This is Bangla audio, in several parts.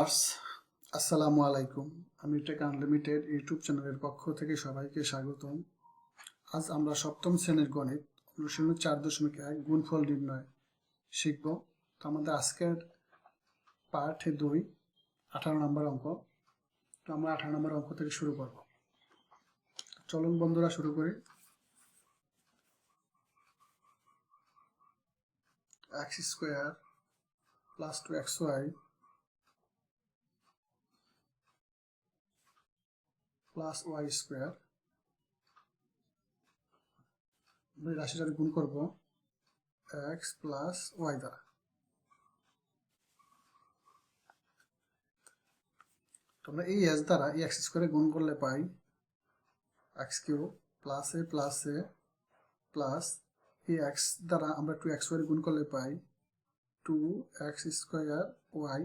ভিউয়ার্স, আসসালামু আলাইকুম। আমি টেক আনলিমিটেড ইউটিউব চ্যানেলের পক্ষ থেকে সবাইকে স্বাগতম। আজ আমরা সপ্তম শ্রেণীর গণিত অনুশীলনী 4.1 গুণফল নির্ণয় শিখব। তো আমাদের আজকের পার্ট 2 18 নম্বর অঙ্ক। তো আমরা 18 নম্বর অঙ্ক থেকে শুরু করব। চলুন বন্ধুরা শুরু করি। x square plus 2xy plus y square, আমরা রাশিটা গুণ করব x প্লাস y দ্বারা। তোমরা এই s দ্বারা এই x স্কয়ারে গুণ করলে পাই x cube plus a plus এই x দ্বারা আমরা 2xy গুণ করলে পাই 2x square y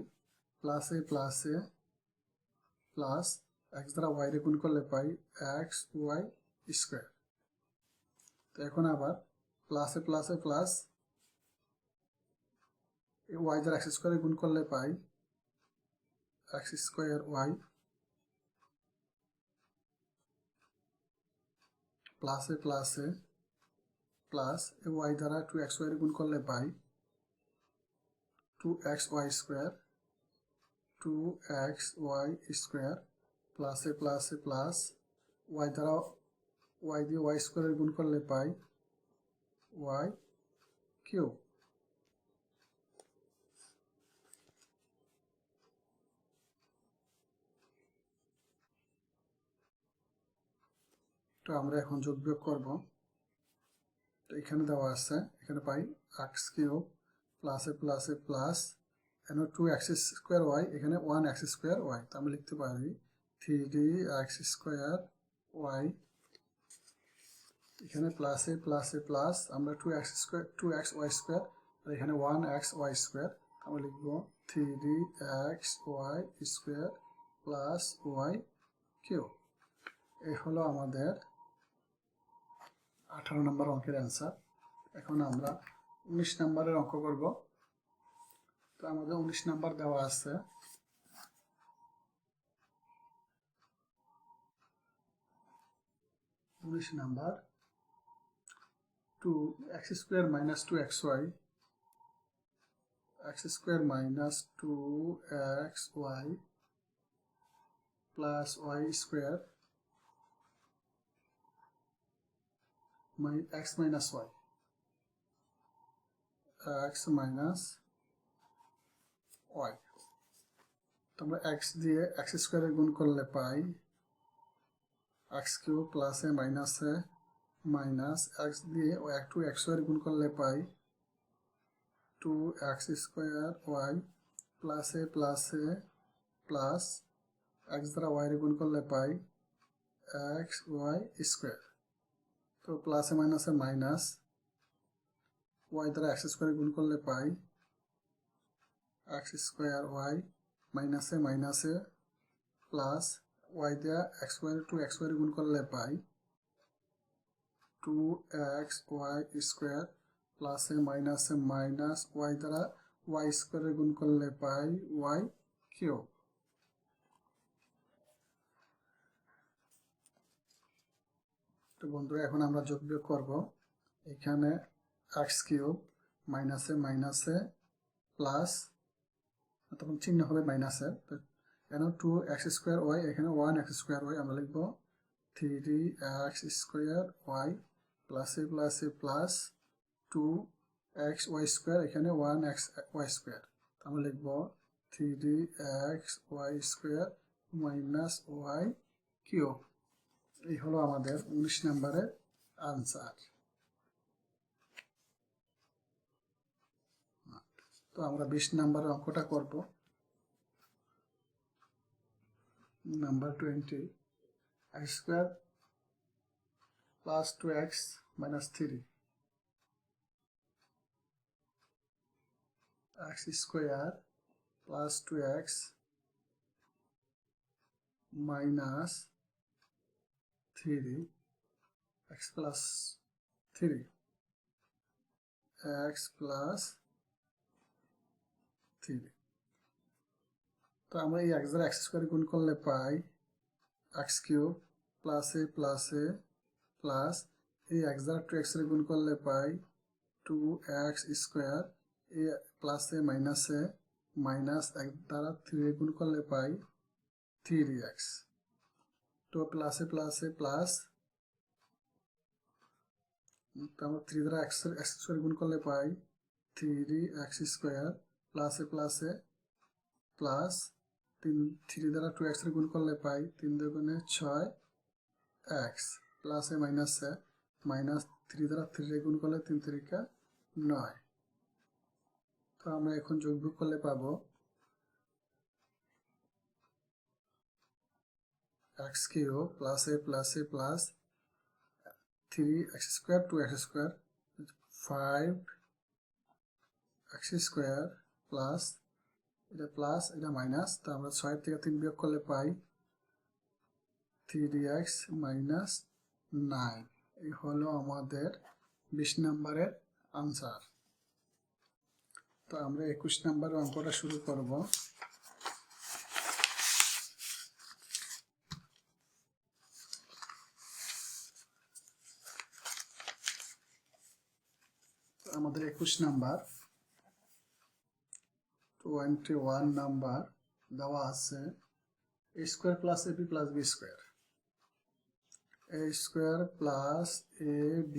plus a plus x দ্বারা y রে গুণ করলে পাই xy স্কয়ার। তো এখন আবার প্লাস y দ্বারা x স্কয়ারে গুণ করলে পাই x square y plus y দ্বারা 2xy রে গুণ করলে পাই 2xy স্কয়ার প্লাস y দ্বারা y দিয়ে y স্কয়ারে গুণ করলে পাই y কিউব। তো আমরা এখন যোগ বিয়োগ করব। তো এখানে দেওয়া আছে, এখানে পাই x কিউব প্লাস এখানে 2x স্কয়ার y, এখানে 1x স্কয়ার y। তো আমরা লিখতে পারি 3x স্কয়ার y, এখানে প্লাস আমরা 2x y স্কয়ার, আর এখানে 1x y স্কয়ার। আমরা লিখব 3x y square plus y cube. এই হলো আমাদের 18 নম্বর অঙ্কের অ্যান্সার। এখন আমরা 19 নম্বরের অঙ্ক করব। তো আমাদের 19 নাম্বার দেওয়া আছে, number 2x square minus 2xy plus y square x minus y, তোমরা x দিয়ে x স্কয়ারে গুণ করলে পাই x cube plus minus x দিয়ে 2xy গুণ করলে পাই 2x square y plus x দ্বারা y রে গুণ করলে পাই xy স্কয়ার। তো প্লাসে মাইনাস y দ্বারা x স্কয়ারে গুণ করলে পাই x স্কয়ার y মাইনাসে প্লাস y দিয়ে xy 2xy গুণ করলে পাই 2xy স্কয়ার প্লাসে মাইনাস y দ্বারা y স্কয়ারে গুণ করলে পাই y কিউব। তো বন্ধুরা এখন আমরা যোগ বিয়োগ করব। এখানে x কিউব মাইনাসে প্লাস, তখন চিহ্ন হবে মাইনাসের। তো এখানে 2x স্কয়ার y, এখানে 1x স্কয়ার y, আমরা লিখব 3x square y plus 2x y square, এখানে 1x y স্কয়ার। আমরা লিখব 3x y square minus y cube. এই হলো আমাদের 19 নম্বরের আনসার। তো আমরা 20 নম্বরের অঙ্কটা করব। Number 20, x square plus 2x minus 3, x square plus 2x minus 3, x plus 3, x plus 3। তো আমরা এই x দ্বারা x স্কোয়ার গুণ করলে পাই x কিউব প্লাস এ প্লাস এই x দ্বারা 2x এর গুণ করলে পাই 2x স্কোয়ার এ প্লাস এ মাইনাস 1 দ্বারা 3 এর গুণ করলে পাই 3x। তো প্লাস আমরা 3 দ্বারা x স্কোয়ার গুণ করলে পাই 3x স্কোয়ার প্লাস এ প্লাস 3 দ্বারা 2x এর গুণ করলে পাই 3 দুগুণে 6x প্লাস এ মাইনাস 3 দ্বারা 3 এর গুণ করলে 3 3কা 9। তো আমরা এখন যোগবিয়োগ করলে পাবো x কিউব প্লাস এ plus 3x square 2x square 5x square plus এটা মাইনাস। তো আমরা 6 থেকে 3 বিয়োগ করলে পাই 3x মাইনাস 9। এই হলো আমাদের 20 নম্বরের আনসার। তো আমরা 21 নম্বরের অঙ্কটা শুরু করব। আমাদের 21 নাম্বার 21 নাম্বার দেওয়া আছে a square plus ab plus b square a square plus ab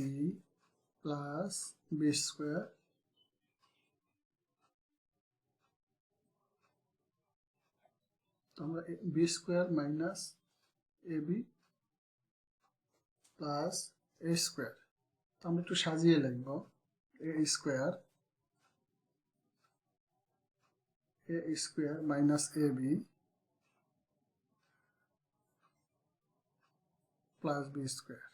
plus b square আমরা b square minus ab plus a square. তো আমরা একটু সাজিয়ে লিখব a square minus ab plus b square.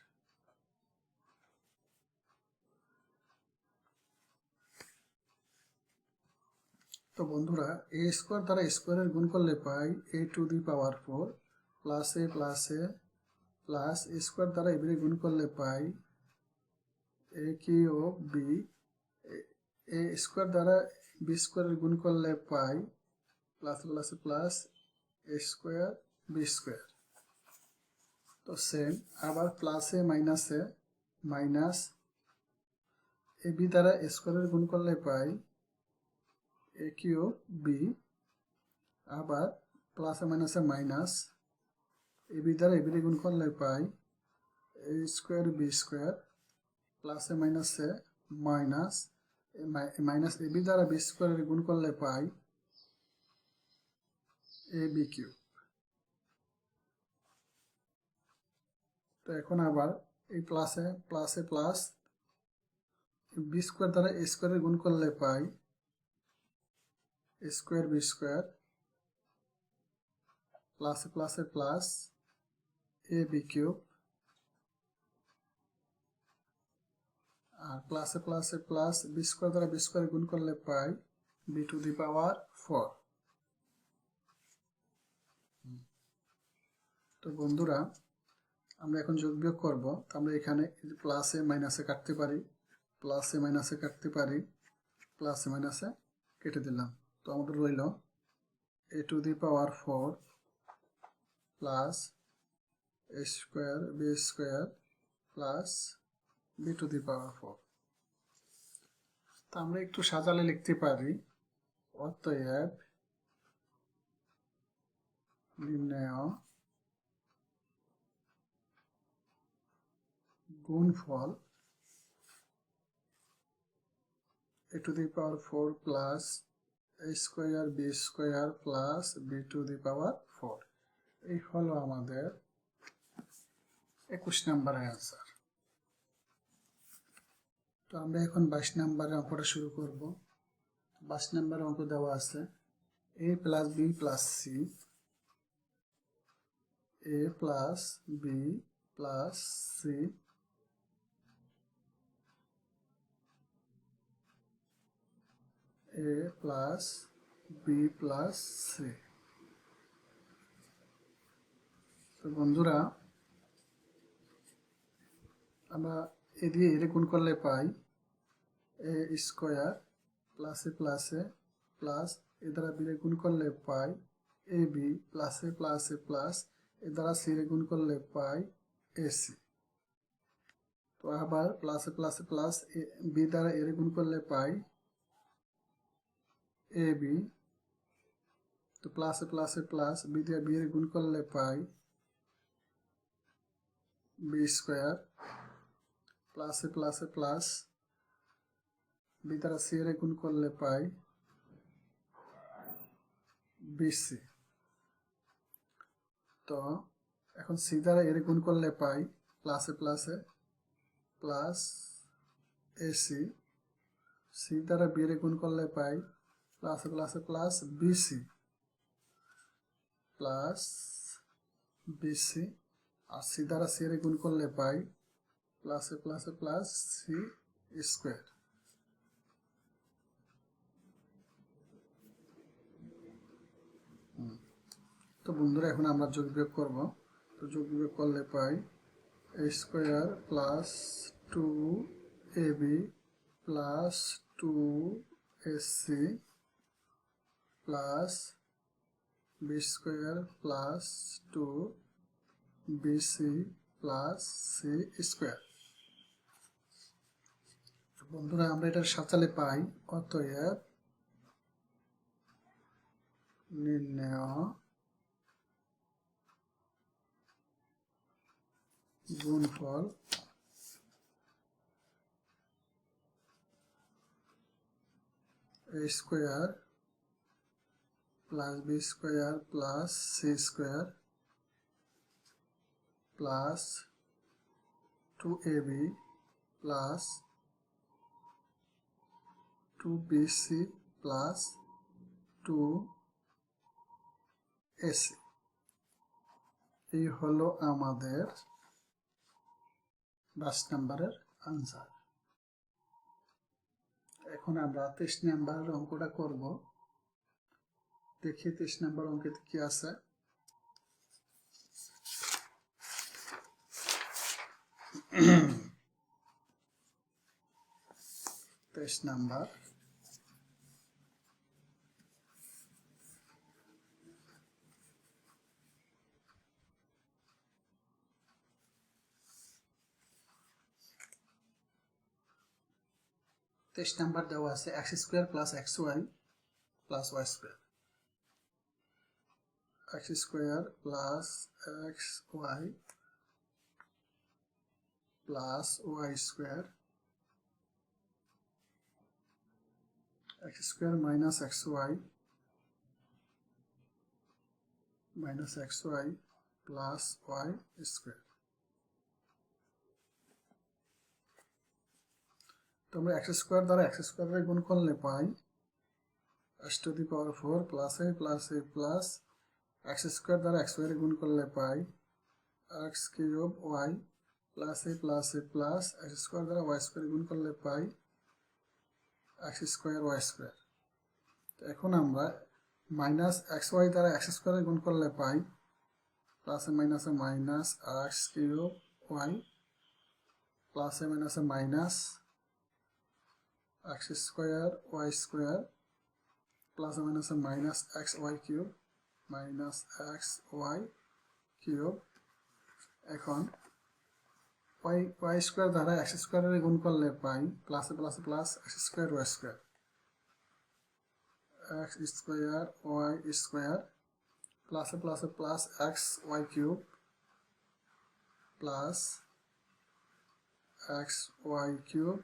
তো বন্ধুরা a স্কোয়ার দ্বারা স্কোয়ারের গুণ করলে পাই a to the power 4 plus a plus a square দ্বারা ab গুণ করলে পাই a cube b a square দ্বারা b স্কোয়ারের গুণ করলে পাই plus a square b square. তো সেম আবার প্লাস এ মাইনাস a b দ্বারা a স্কোয়ারের গুণ করলে পাই a কিউব b আবার প্লাস এ মাইনাস a b দ্বারা a b গুণ করলে পাই a square b square plus এ মাইনাস a b দ্বারা b স্কোয়ারের গুণ করলে পাই a b কিউব। তো এখন আবার এই প্লাস b স্কোয়ার দ্বারা a স্কোয়ারের গুণ করলে পাই a square b square plus a b cube আর প্লাস b স্কোয়ার দ্বারা b স্কোয়ার গুণ করলে পাই b টু দি পাওয়ার 4। তো বন্ধুরা আমরা এখন যোগ বিয়োগ করব। তো আমরা এখানে প্লাসে মাইনাসে কাটতে পারি প্লাসে কেটে দিলাম। তো আমাদের রইল a to the power 4 plus a square b square plus b to the power 4। তো আমরা একটু সাজালে লিখতে পারি অতএব নির্ণয় গুণফল a to the power 4 plus a square b square plus b to the power 4। এই হলো আমাদের 21 নম্বরের অ্যান্সার। তো আমরা এখন 22 নম্বরের অঙ্কটা শুরু করব। 22 নম্বরের অঙ্ক দেওয়া আছে a plus b plus c a plus b plus c a plus b plus c। তো বন্ধুরা আমরা এ দিয়ে এর গুণ করলে পাই a স্কোয়ার প্লাস এ প্লাস এ দ্বারা b গুণ করলে পাই a এ বি প্লাসে প্লাসে প্লাস এ দ্বারা সি রে গুণ করলে পাই এসি। তো আবার প্লাসে প্লাসে প্লাস বি দ্বারা এ রে গুণ করলে পাই এ বি। তো প্লাসে প্লাসে প্লাস বি দিয়ে বি রে গুণ করলে পাই বি স্কোয়ার। প্লাসে প্লাসে প্লাস বি দ্বারা সি রে গুণ করলে পাই বিসি। তো এখন সি দ্বারা এর গুণ করলে পাই প্লাসে প্লাসে প্লাস এসি। সি দ্বারা বি এর গুণ করলে পাই প্লাসে প্লাসে প্লাস বিসি প্লাস বিসি। আর সি দ্বারা সি এর গুণ করলে পাই প্লাসে প্লাসে প্লাস সি স্কোয়ার। তো বন্ধুরা এখন আমরা যোগ বিয়োগ করব। তো যোগ বিয়োগ করলে পাই a square plus 2ab plus 2ac plus b square plus 2bc plus c square. বন্ধুরা আমরা এটার সাজালে পাই অতএব নির্ণয় গুণফল a square plus b square plus c square plus 2ab plus 2bc plus 2ac। এই হলো আমাদের 22 নম্বরের আনসার। এখন আমরা 23 নম্বরের অঙ্কটা করব। দেখি 23 নম্বর অঙ্কে কি আছে। তেইশ নাম্বার দেওয়া আছে x square plus x y plus y square. X square plus x y plus y square x square minus x y plus y square. তো আমরা এক্স স্কোয়ার দ্বারা এক্স স্কোয়ারের গুণ করলে পাই x to the power 4 plus এ প্লাস এক্স স্কোয়ার দ্বারা এক্স ওয়াই গুণ করলে পাই এক্স কিউব ওয়াই প্লাস এ প্লাস এক্স স্কোয়ার দ্বারা ওয়াই স্কোয়ার গুণ করলে পাই এক্স স্কোয়ার ওয়াই স্কোয়ার। তো এখন আমরা মাইনাস এক্স ওয়াই দ্বারা এক্স স্কোয়ার গুণ করলে পাই প্লাসে মাইনাস এক্স কিউব ওয়াই প্লাসে minus x square y square প্লাসে minus x y cube minus x y cube. এখন ওয়াই স্কোয়ার দ্বারা এক্স স্কোয়ারের গুণ করলে পাই প্লাসে plus x square y square x square y square প্লাসে plus x y cube plus x y cube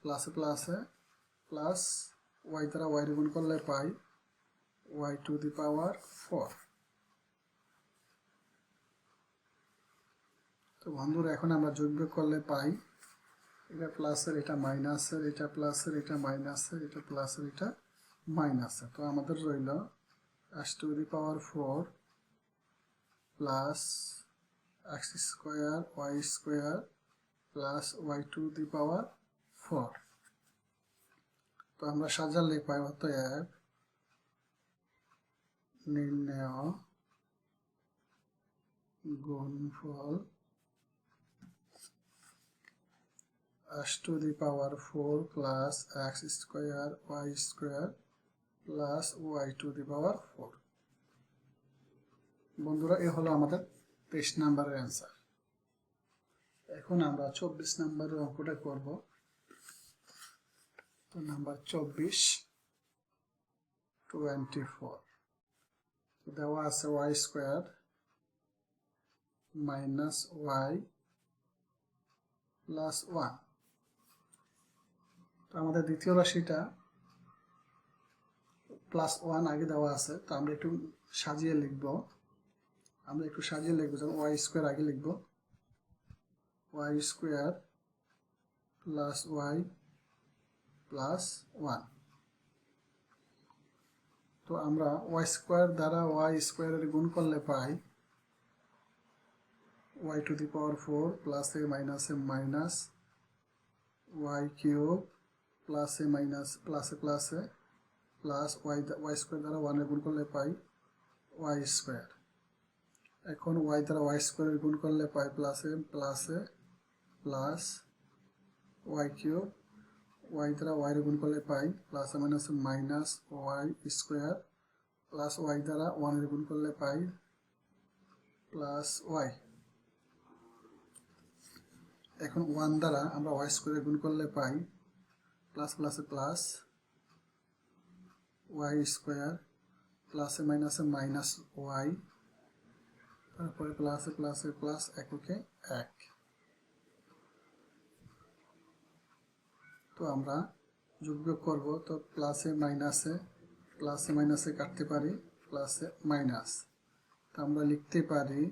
প্লাসে প্লাস ওয়াই দ্বারা ওয়াই গুণ করলে পাই ওয়াই টু দি পাওয়ার 4। তো বন্ধুরা এখন আমরা যোগ বিয়োগ করলে পাই এটা প্লাসের এটা মাইনাসের এটা প্লাসের এটা মাইনাসের এটা প্লাসের এটা মাইনাসের। তো আমাদের রইল x to the power 4 plus x square y square plus y to the power 4। তো আমরা সাজালে পাই অতএব নির্ণয় গুণফল x to the power 4 plus x square y square plus y to the power 4। বন্ধুরা, এ হলো আমাদের 23 নাম্বারের অ্যান্সার। এখন আমরা 24 নাম্বারের অঙ্কটা করব। তো নাম্বার 24, 24 দেওয়া আছে y square minus y plus 1। তো আমাদের দ্বিতীয় রাশিটা প্লাস 1 আগে দেওয়া আছে, তো আমরা একটু সাজিয়ে লিখব। যেমন ওয়াই স্কোয়ার আগে লিখব, y square plus y plus 1। তো আমরা ওয়াই স্কোয়ার দ্বারা ওয়াই স্কোয়ারের গুণ করলে পাই y to the power 4 plus এ মাইনাস ওয়াই কিউব প্লাস এ মাইনাস প্লাস এ প্লাস ওয়াই স্কোয়ার দ্বারা 1 এর গুণ করলে পাই ওয়াই স্কোয়ার। এখন ওয়াই দ্বারা ওয়াই স্কোয়ারের গুণ করলে পাই প্লাস এ প্লাস ওয়াই কিউব, ওয়াই দ্বারা ওয়াই এর গুণ করলে পাই প্লাস এ minus y square plus y দ্বারা 1 এর গুণ করলে পাই প্লাস ওয়াই। এখন 1 দ্বারা আমরা ওয়াই স্কোয়ারের গুণ করলে পাই plus plus y square plus এ মাইনাস ওয়াই, তারপরে প্লাস এককে 1। তো আমরা যোগ করব, তো প্লাসে মাইনাসে কাটতে পারি প্লাসে মাইনাস। তো আমরা লিখতে পারি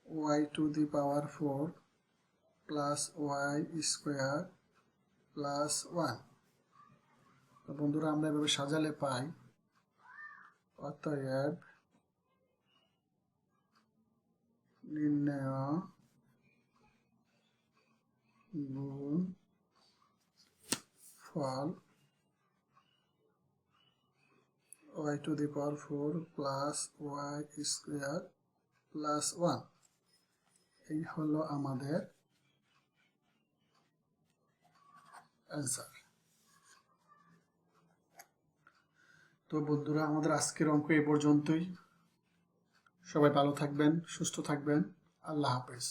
y to the power 4 plus y square plus 1। তো বন্ধুরা, আমরা এভাবে সাজালে পাই অতএব নির্ণয় গুণ ফল y to the power 4 plus y square plus 1। এই হলো আমাদের অ্যান্সার। তো বন্ধুরা, আমাদের আজকের অঙ্ক এই পর্যন্তই। সবাই ভালো থাকবেন, সুস্থ থাকবেন। আল্লাহ হাফেজ।